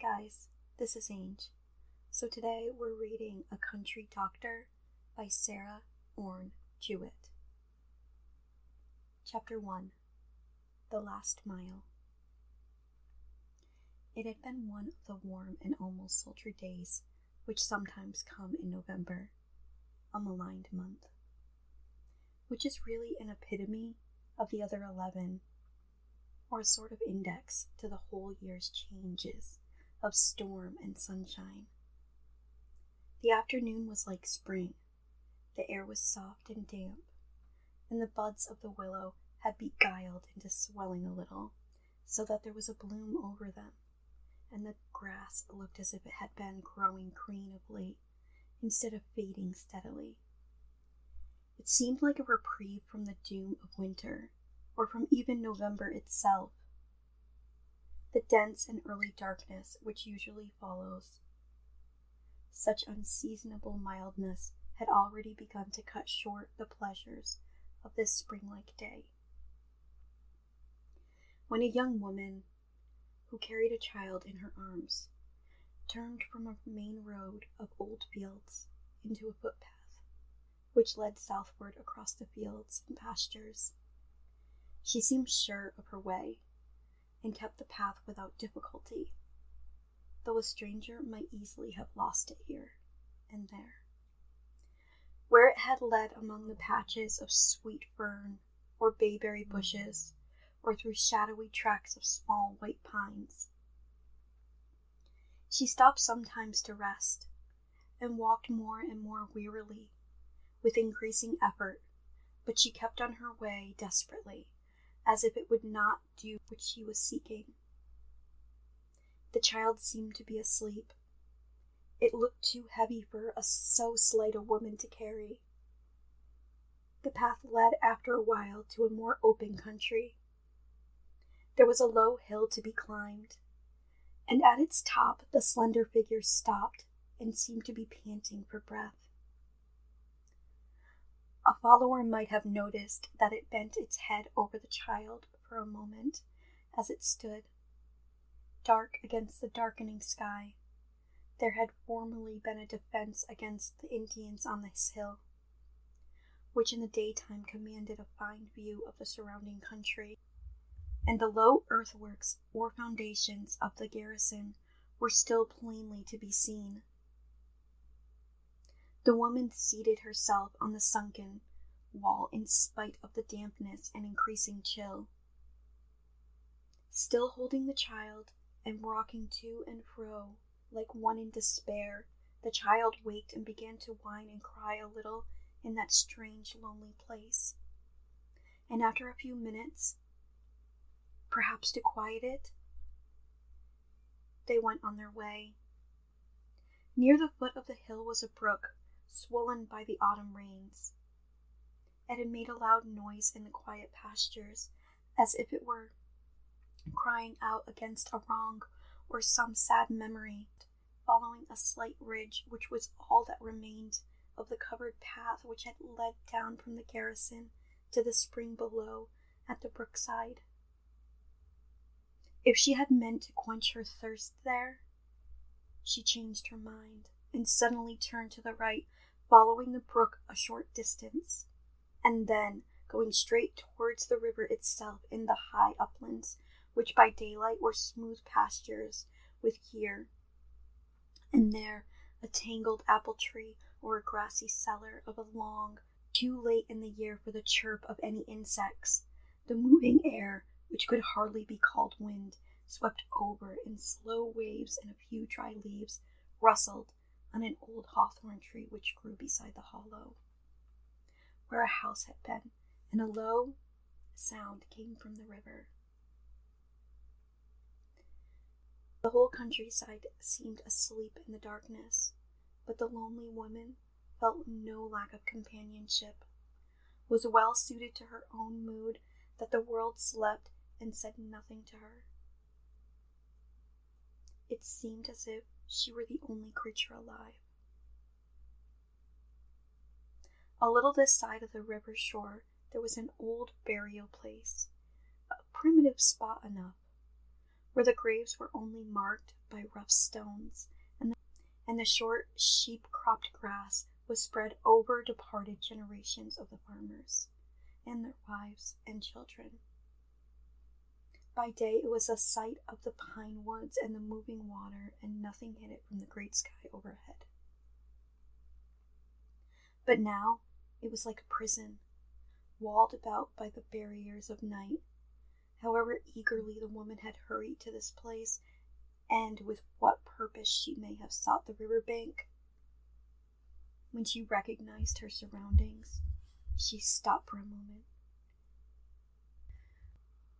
guys, this is Ange. So today we're reading A Country Doctor by Sarah Orne Jewett. Chapter 1. The Last Mile. It had been one of the warm and almost sultry days which sometimes come in November, a maligned month, which is really an epitome of the other 11, or a sort of index to the whole year's changes of storm and sunshine. The afternoon was like spring. The air was soft and damp, and the buds of the willow had beguiled into swelling a little, so that there was a bloom over them, and the grass looked as if it had been growing green of late, instead of fading steadily. It seemed like a reprieve from the doom of winter, or from even November itself. The dense and early darkness which usually follows such unseasonable mildness had already begun to cut short the pleasures of this spring-like day. When a young woman, who carried a child in her arms, turned from a main road of old fields into a footpath, which led southward across the fields and pastures, she seemed sure of her way, and kept the path without difficulty, though a stranger might easily have lost it here and there. Where it had led among the patches of sweet fern or bayberry bushes, or through shadowy tracts of small white pines. She stopped sometimes to rest, and walked more and more wearily, with increasing effort, but she kept on her way desperately, as if it would not do what she was seeking. The child seemed to be asleep. It looked too heavy for so slight a woman to carry. The path led after a while to a more open country. There was a low hill to be climbed, and at its top the slender figure stopped and seemed to be panting for breath. A follower might have noticed that it bent its head over the child for a moment as it stood, dark against the darkening sky. There had formerly been a defense against the Indians on this hill, which in the daytime commanded a fine view of the surrounding country, and the low earthworks or foundations of the garrison were still plainly to be seen. The woman seated herself on the sunken wall in spite of the dampness and increasing chill. Still holding the child and rocking to and fro like one in despair, the child waked and began to whine and cry a little in that strange, lonely place. And after a few minutes, perhaps to quiet it, they went on their way. Near the foot of the hill was a brook, swollen by the autumn rains. It had made a loud noise in the quiet pastures, as if it were crying out against a wrong or some sad memory, following a slight ridge which was all that remained of the covered path which had led down from the garrison to the spring below at the brookside. If she had meant to quench her thirst there, she changed her mind, and suddenly turned to the right, following the brook a short distance, and then going straight towards the river itself in the high uplands, which by daylight were smooth pastures, with here and there a tangled apple tree or a grassy cellar of a long, too late in the year for the chirp of any insects. The moving air, which could hardly be called wind, swept over in slow waves, and a few dry leaves rustled on an old hawthorn tree which grew beside the hollow, where a house had been, and a low sound came from the river. The whole countryside seemed asleep in the darkness, but the lonely woman felt no lack of companionship, was well suited to her own mood that the world slept and said nothing to her. It seemed as if she were the only creature alive. A little this side of the river shore there was an old burial place, a primitive spot enough, where the graves were only marked by rough stones, and the short sheep-cropped grass was spread over departed generations of the farmers and their wives and children. By day it was a sight of the pine woods and the moving water, and nothing hid it from the great sky overhead. But now it was like a prison, walled about by the barriers of night. However eagerly the woman had hurried to this place, and with what purpose she may have sought the river bank, when she recognized her surroundings, she stopped for a moment.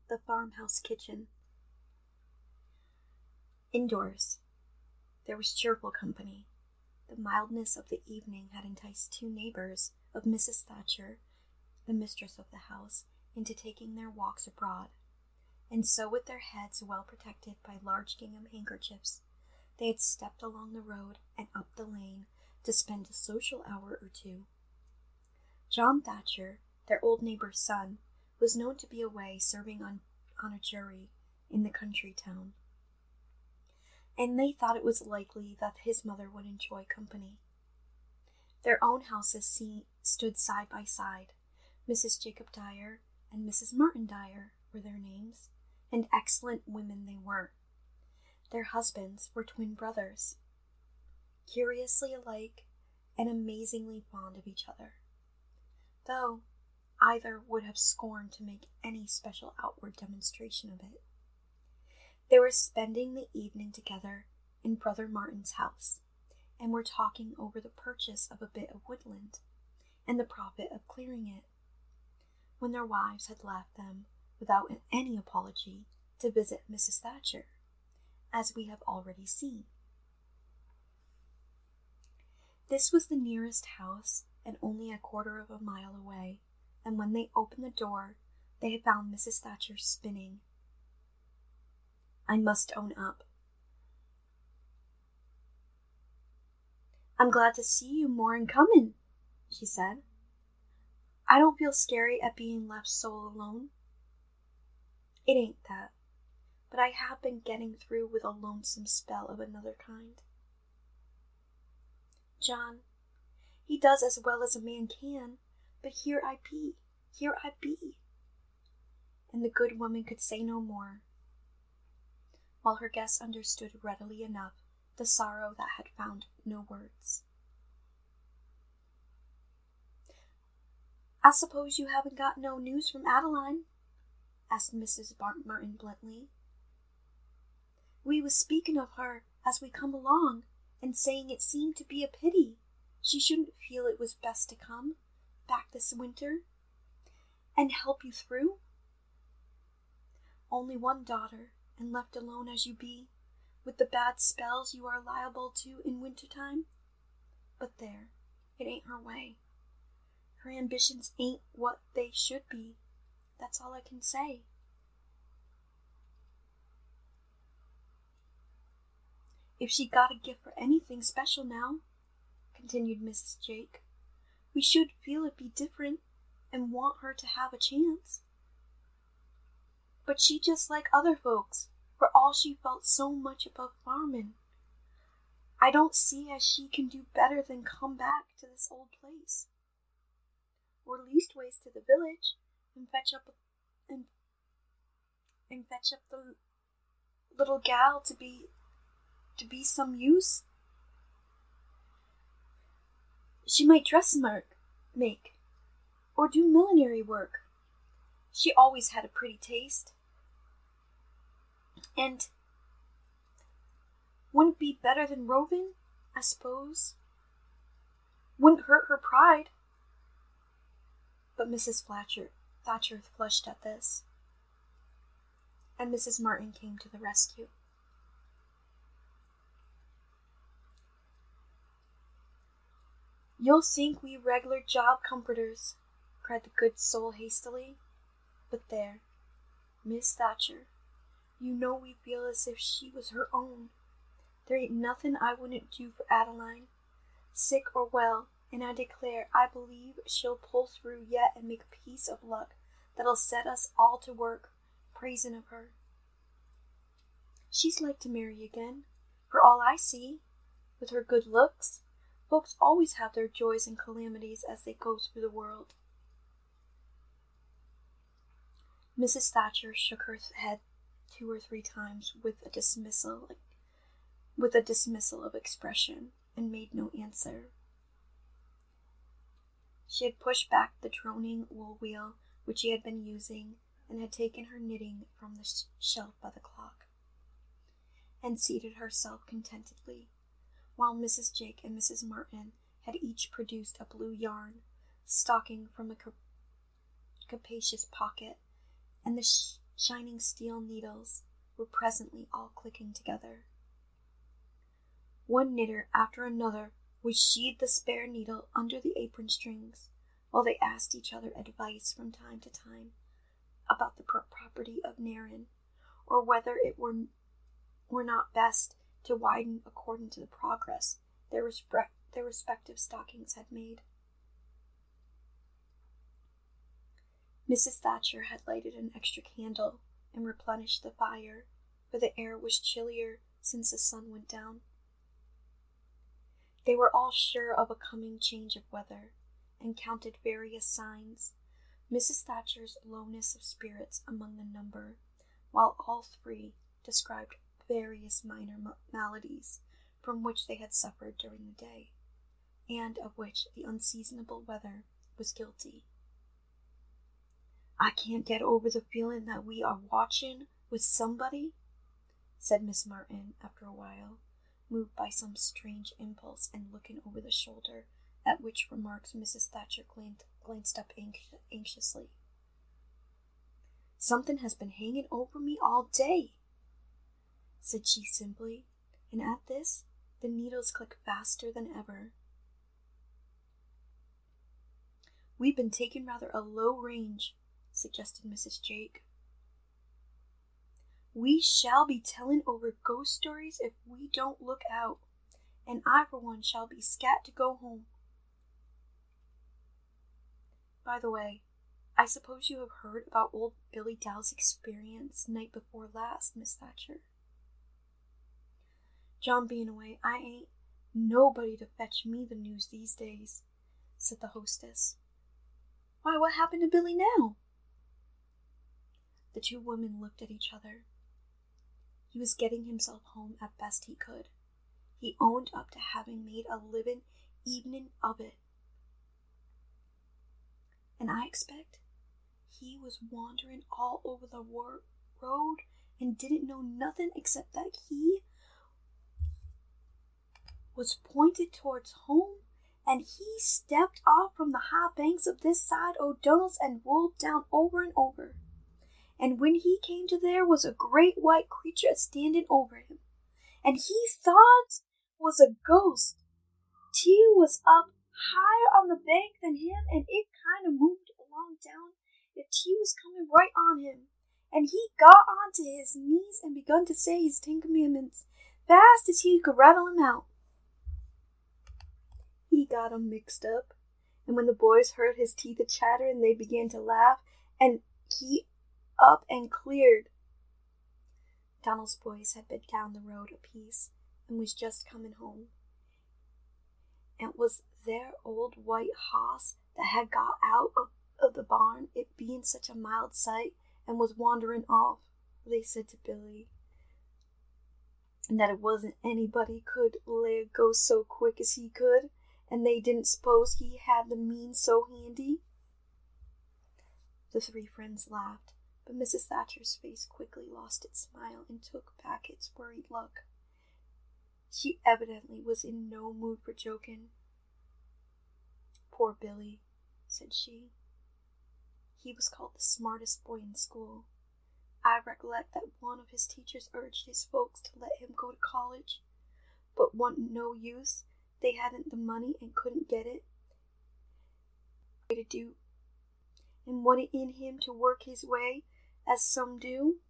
The farmhouse kitchen. Indoors, there was cheerful company. The mildness of the evening had enticed two neighbors of Mrs. Thatcher, the mistress of the house, into taking their walks abroad, and so with their heads well protected by large gingham handkerchiefs, they had stepped along the road and up the lane to spend a social hour or two. John Thatcher, their old neighbor's son, was known to be away serving on a jury in the country town, and they thought it was likely that his mother would enjoy company. Their own houses stood side by side. Mrs. Jacob Dyer and Mrs. Martin Dyer were their names, and excellent women they were. Their husbands were twin brothers, curiously alike and amazingly fond of each other, though either would have scorned to make any special outward demonstration of it. They were spending the evening together in Brother Martin's house, and were talking over the purchase of a bit of woodland, and the profit of clearing it, when their wives had left them without any apology to visit Mrs. Thatcher, as we have already seen. This was the nearest house, and only a quarter of a mile away, and when they opened the door, they had found Mrs. Thatcher spinning. I must own up. I'm glad to see you more and comin', she said. I don't feel scary at being left so alone. It ain't that, but I have been getting through with a lonesome spell of another kind. John, he does as well as a man can, but here I be. And the good woman could say no more, while her guest understood readily enough the sorrow that had found no words. I suppose you haven't got no news from Adeline? Asked Mrs. Martin bluntly. We was speaking of her as we come along, and saying it seemed to be a pity she shouldn't feel it was best to come back this winter and help you through. Only one daughter, and left alone as you be, with the bad spells you are liable to in winter time. But there, it ain't her way. Her ambitions ain't what they should be. That's all I can say. If she got a gift for anything special now, continued Mrs. Jake, we should feel it be different and want her to have a chance. But she just like other folks, for all she felt so much above farmin'. I don't see as she can do better than come back to this old place, or leastways to the village, and fetch up the little gal to be some use. She might make, or do millinery work. She always had a pretty taste, and wouldn't be better than roving, I suppose. Wouldn't hurt her pride. But Mrs. Thatcher flushed at this, and Mrs. Martin came to the rescue. You'll think we reg'lar job comforters, cried the good soul hastily. But there, Miss Thatcher, you know we feel as if she was her own. There ain't nothing I wouldn't do for Adeline, sick or well, and I declare I believe she'll pull through yet and make a piece of luck that'll set us all to work, praising of her. She's like to marry again, for all I see. With her good looks, folks always have their joys and calamities as they go through the world. Mrs. Thatcher shook her head 2 or 3 times with a dismissal of expression, and made no answer. She had pushed back the droning wool wheel which she had been using, and had taken her knitting from the shelf by the clock, and seated herself contentedly, while Mrs. Jake and Mrs. Martin had each produced a blue yarn stocking from a capacious pocket, and the shining steel needles were presently all clicking together. One knitter after another would sheathe the spare needle under the apron strings, while they asked each other advice from time to time about the property of Nairn, or whether it were not best to widen according to the progress their respective stockings had made. Mrs. Thatcher had lighted an extra candle and replenished the fire, for the air was chillier since the sun went down. They were all sure of a coming change of weather, and counted various signs, Mrs. Thatcher's lowness of spirits among the number, while all 3 described various minor maladies from which they had suffered during the day, and of which the unseasonable weather was guilty. "I can't get over the feeling that we are watching with somebody," said Miss Martin after a while, moved by some strange impulse, and looking over the shoulder, at which remarks Mrs. Thatcher glanced up anxiously. "Something has been hanging over me all day," said she simply, and at this the needles clicked faster than ever. "We've been taking rather a low range," suggested Mrs. Jake. "We shall be telling over ghost stories if we don't look out, and I for one shall be scat to go home. By the way, I suppose you have heard about old Billy Dow's experience night before last, Miss Thatcher?" "John being away, I ain't nobody to fetch me the news these days," said the hostess. "Why, what happened to Billy now?" The 2 women looked at each other. He was getting himself home as best he could. He owned up to having made a living evening of it. "And I expect he was wandering all over the road and didn't know nothing except that he was pointed towards home, and he stepped off from the high banks of this side O'Donnell's and rolled down over and over. And when he came to there was a great white creature a-standing over him, and he thought was a ghost. T was up higher on the bank than him, and it kind of moved along down if T was coming right on him, and he got onto his knees and begun to say his 10 commandments fast as he could rattle 'em out. He got 'em mixed up, and when the boys heard his teeth a-chattering, they began to laugh, and he up and cleared." Donald's boys had been down the road a piece, and was just coming home. And it was their old white hoss that had got out of the barn, it being such a mild sight, and was wandering off, they said to Billy, and that it wasn't anybody could lay a ghost so quick as he could, and they didn't suppose he had the means so handy. The 3 friends laughed, but Mrs. Thatcher's face quickly lost its smile and took back its worried look. She evidently was in no mood for joking. "Poor Billy," said she. "He was called the smartest boy in school. I recollect that one of his teachers urged his folks to let him go to college, but wasn't no use. They hadn't the money and couldn't get it to do, and wanted in him to work his way, as some do.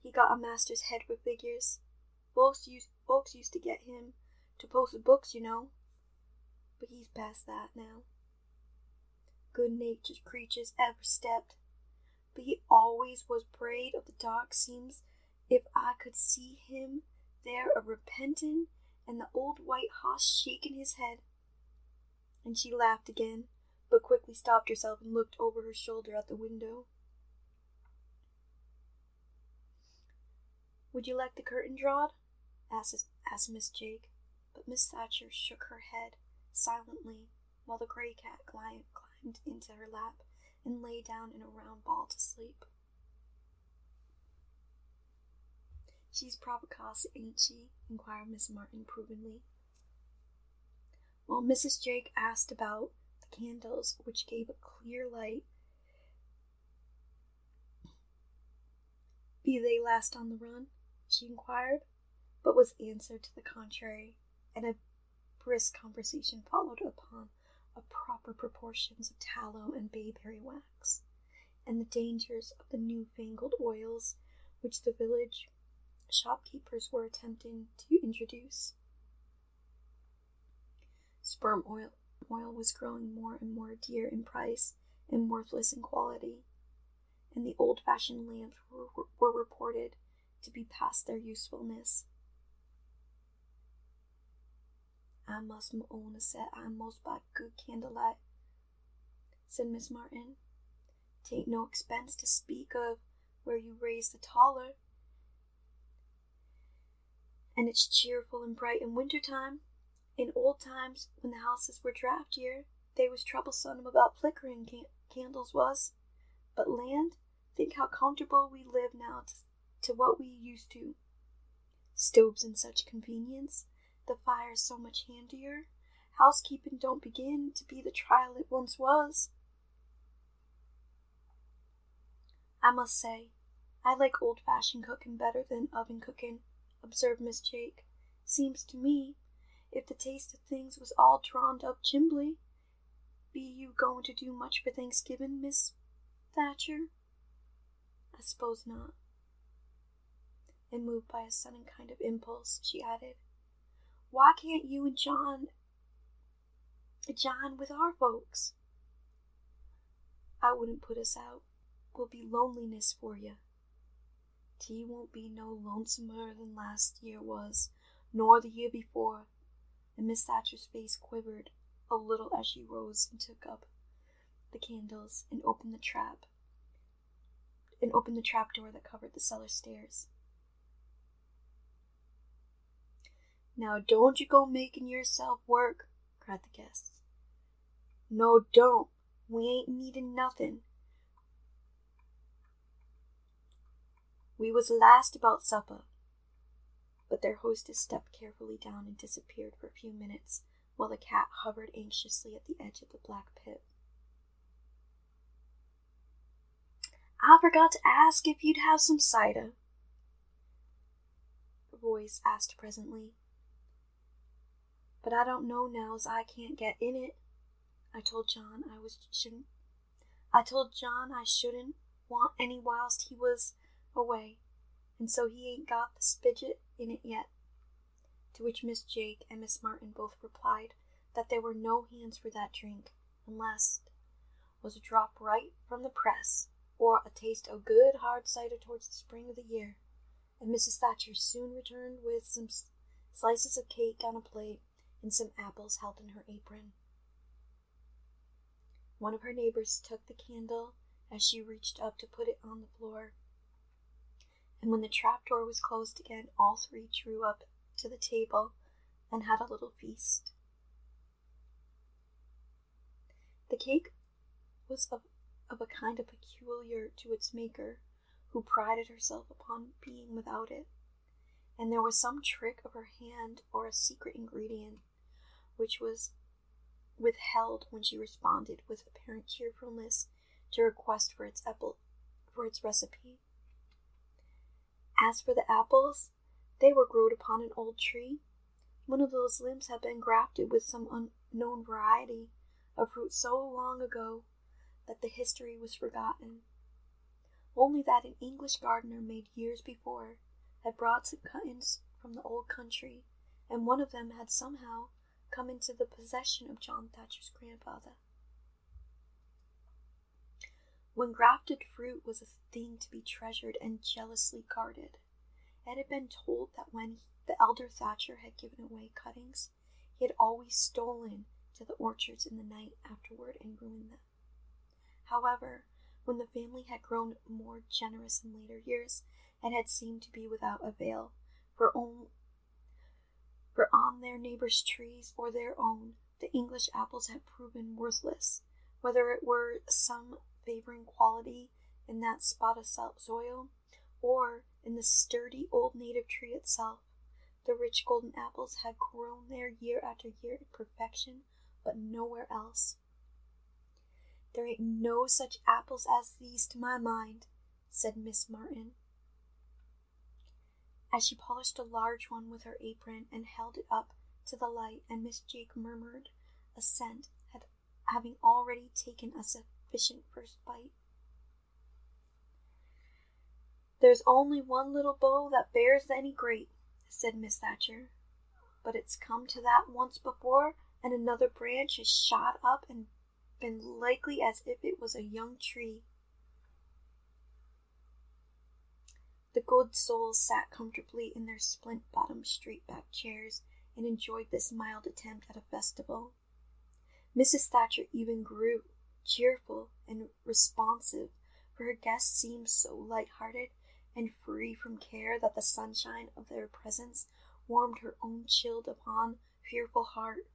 He got a master's head for figures. Folks used to get him to post the books, you know, but he's past that now. Good-natured creatures ever stepped, but he always was afraid of the dark, seems if I could see him there a-repentin', and the old white hoss shaking his head. And she laughed again, but quickly stopped herself and looked over her shoulder at the window. "Would you like the curtain drawed?" asked Miss Jake, but Miss Thatcher shook her head silently while the gray cat climbed into her lap and lay down in a round ball to sleep. "She's provocous, ain't she?" inquired Miss Martin approvingly. While Mrs. Jake asked about the candles, which gave a clear light, "Be they last on the run?" she inquired, but was answered to the contrary, and a brisk conversation followed upon proper proportions of tallow and bayberry wax, and the dangers of the new-fangled oils which the village shopkeepers were attempting to introduce. Sperm oil was growing more and more dear in price and worthless in quality, and the old-fashioned lamps were reported to be past their usefulness. "I must own a set I most by good candlelight," said Miss Martin. "'Tain't no expense to speak of where you raise the taller, and it's cheerful and bright in winter time. In old times, when the houses were draftier, they was troublesome about flickering candles was. But land, think how comfortable we live now to what we used to. Stoves and such convenience, the fire's so much handier, housekeeping don't begin to be the trial it once was." "I must say, I like old-fashioned cooking better than oven cooking," observed Miss Jake. "Seems to me, if the taste of things was all drawn up chimbly, be you going to do much for Thanksgiving, Miss Thatcher?" "I suppose not." And moved by a sudden kind of impulse, she added, "Why can't you and John with our folks?" "I wouldn't put us out. 'Twill be loneliness for you." "Tea won't be no lonesomer than last year was, nor the year before," and Miss Thatcher's face quivered a little as she rose and took up the candles and opened the trap door that covered the cellar stairs. "Now don't you go making yourself work," cried the guests. "No, don't. We ain't needin' nothing. We was last about supper." But their hostess stepped carefully down and disappeared for a few minutes, while the cat hovered anxiously at the edge of the black pit. "I forgot to ask if you'd have some cider," her voice asked presently. "But I don't know now's I can't get in it. I told John I shouldn't want any whilst he was away, and so he ain't got the spigot in it yet." To which Miss Jake and Miss Martin both replied that there were no hands for that drink, unless was a drop right from the press, or a taste of good hard cider towards the spring of the year. And Mrs. Thatcher soon returned with some slices of cake on a plate and some apples held in her apron. One of her neighbors took the candle as she reached up to put it on the floor, and when the trapdoor was closed again, all three drew up to the table and had a little feast. The cake was of a kind of peculiar to its maker, who prided herself upon being without it, and there was some trick of her hand or a secret ingredient which was withheld when she responded with apparent cheerfulness to request for its recipe. As for the apples, they were growed upon an old tree. One of those limbs had been grafted with some unknown variety of fruit so long ago that the history was forgotten, only that an English gardener made years before had brought some cuttings from the old country, and one of them had somehow come into the possession of John Thatcher's grandfather. When grafted fruit was a thing to be treasured and jealously guarded, Ed had been told that when the elder Thatcher had given away cuttings, he had always stolen to the orchards in the night afterward and ruined them. However, when the family had grown more generous in later years, it had seemed to be without avail, for on their neighbors' trees or their own, the English apples had proven worthless, whether it were some favoring quality in that spot of soil, or in the sturdy old native tree itself. The rich golden apples had grown there year after year in perfection, but nowhere else. "There ain't no such apples as these to my mind," said Miss Martin, as she polished a large one with her apron and held it up to the light, and Miss Jake murmured assent, having already taken a sufficient first bite. "There's only one little bough that bears any great," said Miss Thatcher, "but it's come to that once before, and another branch has shot up and been likely as if it was a young tree." The good souls sat comfortably in their splint-bottomed straight-back chairs and enjoyed this mild attempt at a festival. Mrs. Thatcher even grew cheerful and responsive, for her guests seemed so light-hearted and free from care that the sunshine of their presence warmed her own chilled upon fearful heart.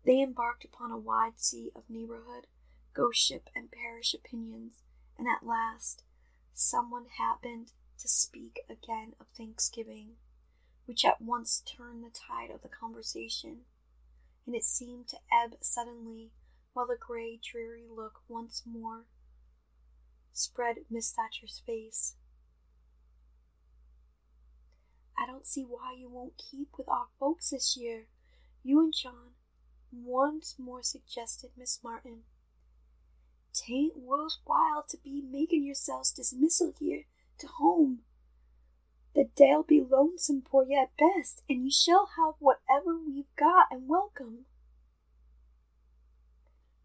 They embarked upon a wide sea of neighborhood, ghost ship, and parish opinions, and at last someone happened to speak again of Thanksgiving, which at once turned the tide of the conversation, and it seemed to ebb suddenly, while the gray, dreary look once more spread Miss Thatcher's face. "I don't see why you won't keep with our folks this year, you and John," once more suggested Miss Martin. "'Tain't worthwhile to be making yourselves dismissal here to home. The day'll be lonesome for you at best, and you shall have whatever we've got and welcome."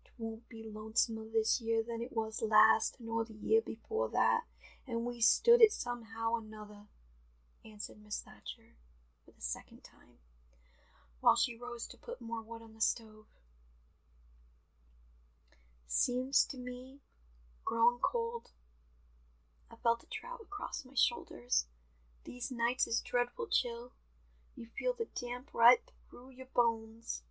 "'Twon't be lonesomer this year than it was last, nor the year before that, and we stood it somehow or another," answered Miss Thatcher for the second time, while she rose to put more wood on the stove. "Seems to me growing cold. I felt a drought across my shoulders. These nights is dreadful chill. You feel the damp right through your bones.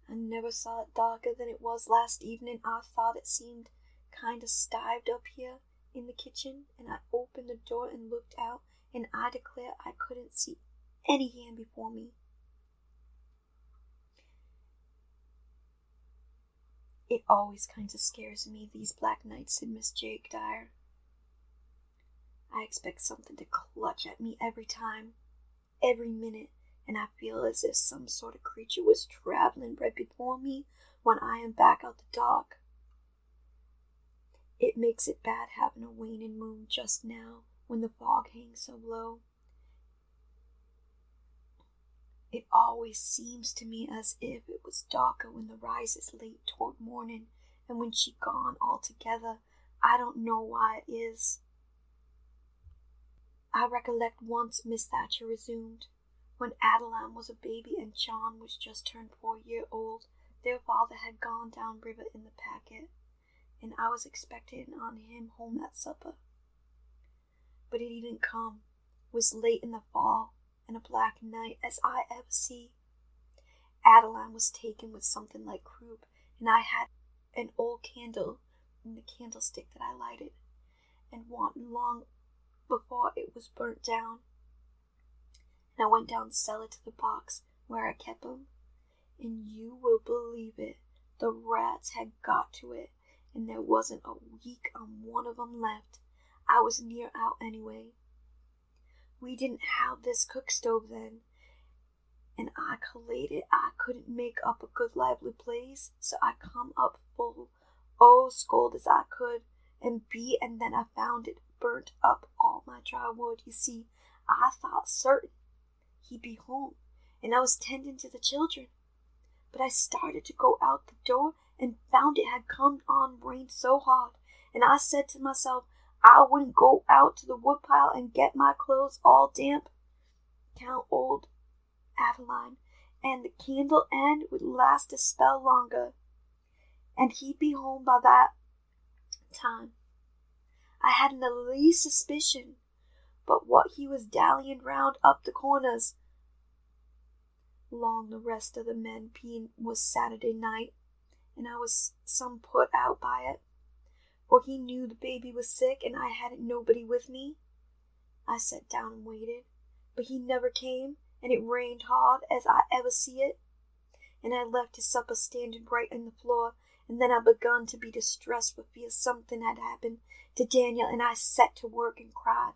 I never saw it darker than it was last evening. I thought it seemed kind of stived up here in the kitchen, and I opened the door and looked out, and I declare I couldn't see any hand before me. It always kind of scares me, these black nights," said Miss Jake Dyer. "I expect something to clutch at me every time, every minute, and I feel as if some sort of creature was traveling right before me when I am back out the dark. It makes it bad having a waning moon just now, when the fog hangs so low. It always seems to me as if it was darker when the rise is late toward morning, and when she gone altogether. I don't know why it is." "I recollect once," Miss Thatcher resumed, "when Adeline was a baby and John was just turned 4 years old, their father had gone down river in the packet, and I was expecting on him home at supper. But he didn't come. It was late in the fall, and a black night as I ever see. Adeline was taken with something like croup, and I had an old candle in the candlestick that I lighted, and wanted long before it was burnt down. And I went down cellar to the box where I kept 'em, and you will believe it, the rats had got to it, and there wasn't a week on one of 'em left. I was near out anyway. We didn't have this cook stove then, and I collated I couldn't make up a good lively blaze, so I come up full, scold as I could, and beat, and then I found it burnt up all my dry wood. You see, I thought certain he'd be home, and I was tending to the children. But I started to go out the door and found it had come on rain so hard, and I said to myself, I wouldn't go out to the woodpile and get my clothes all damp. Count old Adeline, and the candle end would last a spell longer, and he'd be home by that time. I hadn't the least suspicion but what he was dallying round up the corners. Long the rest of the men being was Saturday night, and I was some put out by it, for he knew the baby was sick and I hadn't nobody with me. I sat down and waited, but he never came, and it rained hard as I ever see it, and I left his supper standing right on the floor, and then I begun to be distressed with fear something had happened to Daniel, and I set to work and cried.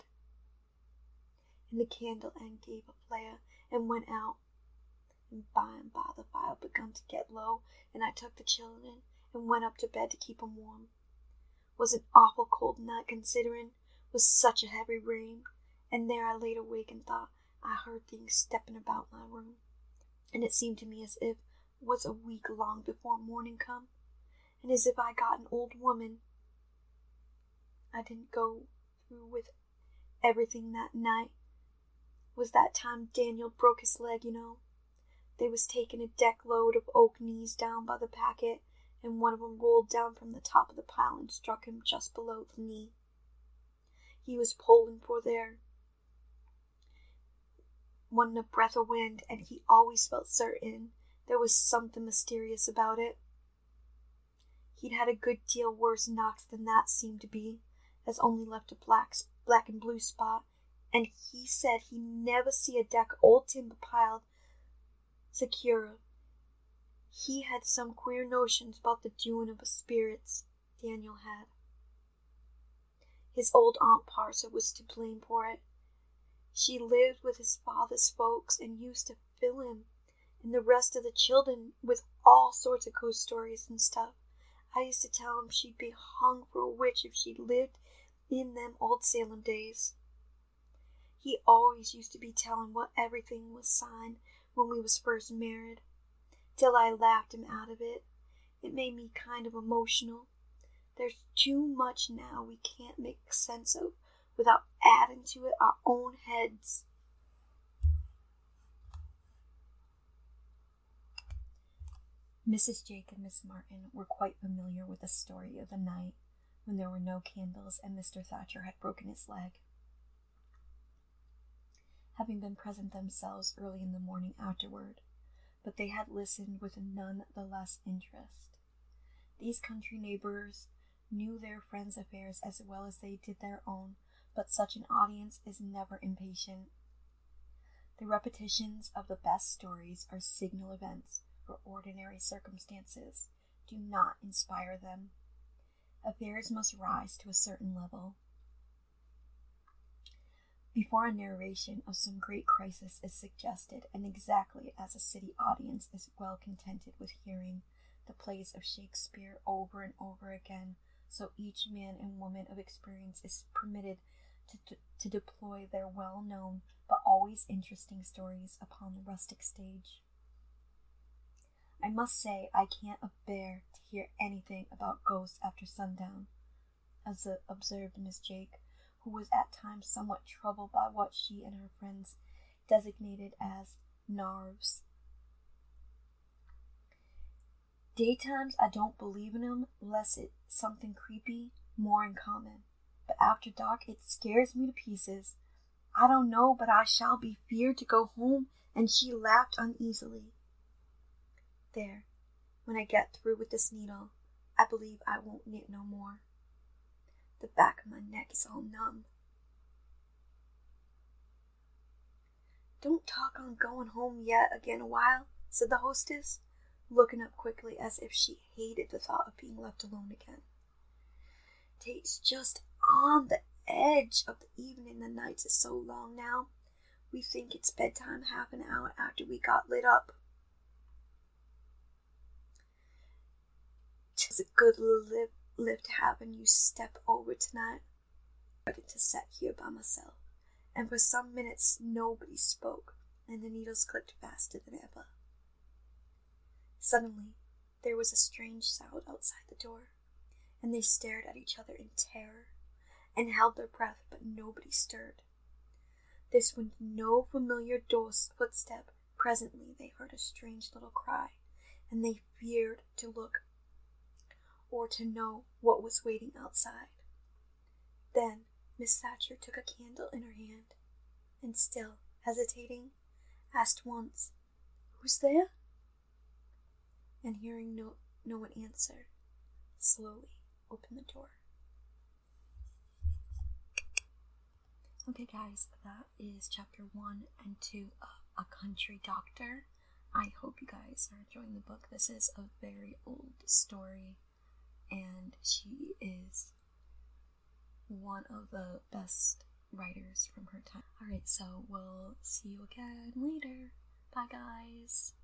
And the candle end gave a flare and went out, and by the fire begun to get low, and I took the children and went up to bed to keep 'em warm. Was an awful cold night considering, with such a heavy rain, and there I laid awake and thought I heard things stepping about my room, and it seemed to me as if it was a week long before morning come, and as if I got an old woman. I didn't go through with everything that night. Was that time Daniel broke his leg, you know. They was taking a deck load of oak knees down by the packet, and one of 'em rolled down from the top of the pile and struck him just below the knee. He was pulling for there wasn't a breath of wind, and he always felt certain there was something mysterious about it. He'd had a good deal worse knocks than that seemed to be, as only left a black and blue spot, and he said he never see a deck of old timber piled secure. He had some queer notions about the doing of spirits, Daniel had. His old Aunt Parsa was to blame for it. She lived with his father's folks and used to fill him and the rest of the children with all sorts of ghost stories and stuff. I used to tell him she'd be hung for a witch if she lived in them old Salem days. He always used to be telling what everything was signed when we was first married, till I laughed him out of it. It made me kind of emotional. There's too much now we can't make sense of without adding to it our own heads. Mrs. Jake and Miss Martin were quite familiar with the story of the night when there were no candles and Mr. Thatcher had broken his leg. Having been present themselves early in the morning afterward, but they had listened with none the less interest. These country neighbors knew their friends' affairs as well as they did their own, but such an audience is never impatient. The repetitions of the best stories are signal events for ordinary circumstances. Do not inspire them. Affairs must rise to a certain level. Before a narration of some great crisis is suggested, and exactly as a city audience is well contented with hearing the plays of Shakespeare over and over again, so each man and woman of experience is permitted to deploy their well-known but always interesting stories upon the rustic stage. I must say I can't bear to hear anything about ghosts after sundown, as observed Miss Jake, who was at times somewhat troubled by what she and her friends designated as narves. Daytimes I don't believe in 'em, less it's something creepy, more in common. But after dark it scares me to pieces. I don't know but I shall be feared to go home, and she laughed uneasily. There, when I get through with this needle, I believe I won't knit no more. The back of my neck is all numb. Don't talk on going home yet again a while, said the hostess, looking up quickly as if she hated the thought of being left alone again. It's just on the edge of the evening. The nights is so long now. We think it's bedtime half an hour after we got lit up. 'Tis a good little lift having you step over tonight. I started to sit here by myself, and for some minutes nobody spoke, and the needles clicked faster than ever. Suddenly there was a strange sound outside the door, and they stared at each other in terror and held their breath, but nobody stirred. This when no familiar door's footstep. Presently they heard a strange little cry, and they feared to look or to know what was waiting outside. Then Miss Thatcher took a candle in her hand, and still hesitating, asked once, "Who's there?" And hearing no one answer, slowly opened the door. Okay guys, that is chapter 1 and 2 of A Country Doctor. I hope you guys are enjoying the book. This is a very old story, and she is one of the best writers from her time. Alright, so we'll see you again later. Bye guys.